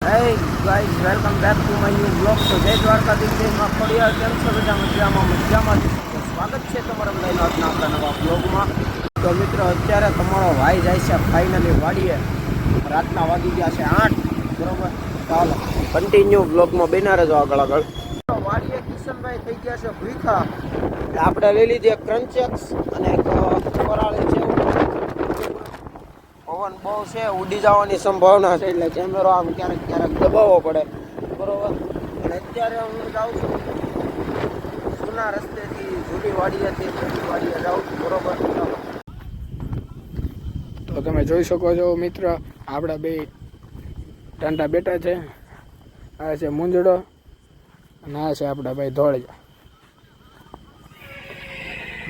Hey guys, welcome back to my new vlog. તો જય દ્વારકાધીશ દેશમાં ખોડિયાર કેમ છો બધા મજામાં સ્વાગત છે તમારા બધાનો આજના આપણા નવા બ્લોગમાં. તો મિત્રો અત્યારે તમારો ભાઈ જાય છે ફાઇનલી વાડીએ. રાતના વાગી ગયા છે 8 બરોબર. ચાલો કન્ટિન્યુ બ્લોગમાં બેના રહેજો આગળ. વાડીએ કિશનભાઈ થઈ ગયા છે ભૂખા. આપણે લઈ લીધી એક ક્રંચેક્સ અને એક ફરાળી છે. પવન બહુ છે, ઉડી જવાની સંભાવના છે, એટલે કેમેરો આમ ક્યારેક દબાવવો પડે બરોબર. અને અત્યારે હું જાઉં છું જૂના રસ્તેથી જૂની વાડીએથી વાડીએ જાઉં છું બરોબર. તો તમે જોઈ શકો છો મિત્ર, આપણા બે ટાંટા બેઠા છે. આ છે મુંજડો અને આ છે આપણા ભાઈ ધોળિયા.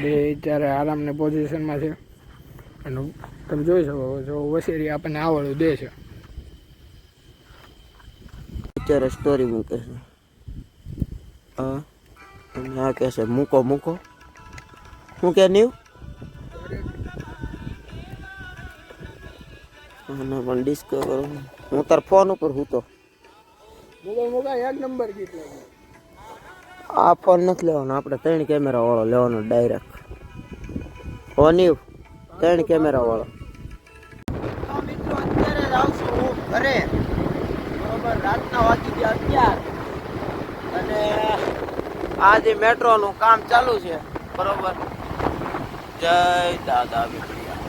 બે અત્યારે આરામની પોઝિશનમાં છે. અને તમે જોઈ શકો છો વસેરી આપણને આવડું દે છે. અત્યારે સ્ટોરી મૂકે છે અને આ કહે છે મૂકો હું કે નહીં અને પણ ડિસ્કવર હું તાર ફોન ઉપર હું તો એક નંબર ગીત લાગે. આ ફોન નથી લેવાનો, આપણે 3 કેમેરા વાળો લેવાનો ડાયરેક્ટ. ઓની 3 કેમેરા વાળો. તો મિત્રો અત્યારે જાઉં છું હું ઘરે બરોબર. રાતના વાગી ગયા 11 અને આજે મેટ્રોનું કામ ચાલુ છે બરોબર. જય દાદા બીપડિયા.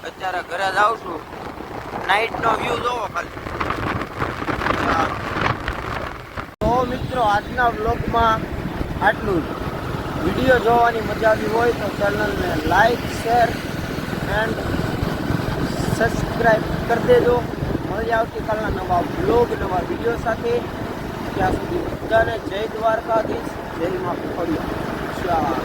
અત્યારે ઘરે જાઉં છું. નાઇટનો વ્યૂ જોવો ખાલી. તો મિત્રો આજના વ્લોગમાં આટલું જ. વિડીયો જોવાની મજા આવી હોય તો ચેનલને લાઈક શેર એન્ડ સબસ્ક્રાઈબ કરી દેજો. મળી આવતીકાલના નવા વ્લોગ નવા વિડીયો સાથે. ત્યાં સુધી બધાને જય દ્વારકાધીશ, જય માં ખોડિયાર. ચાલો.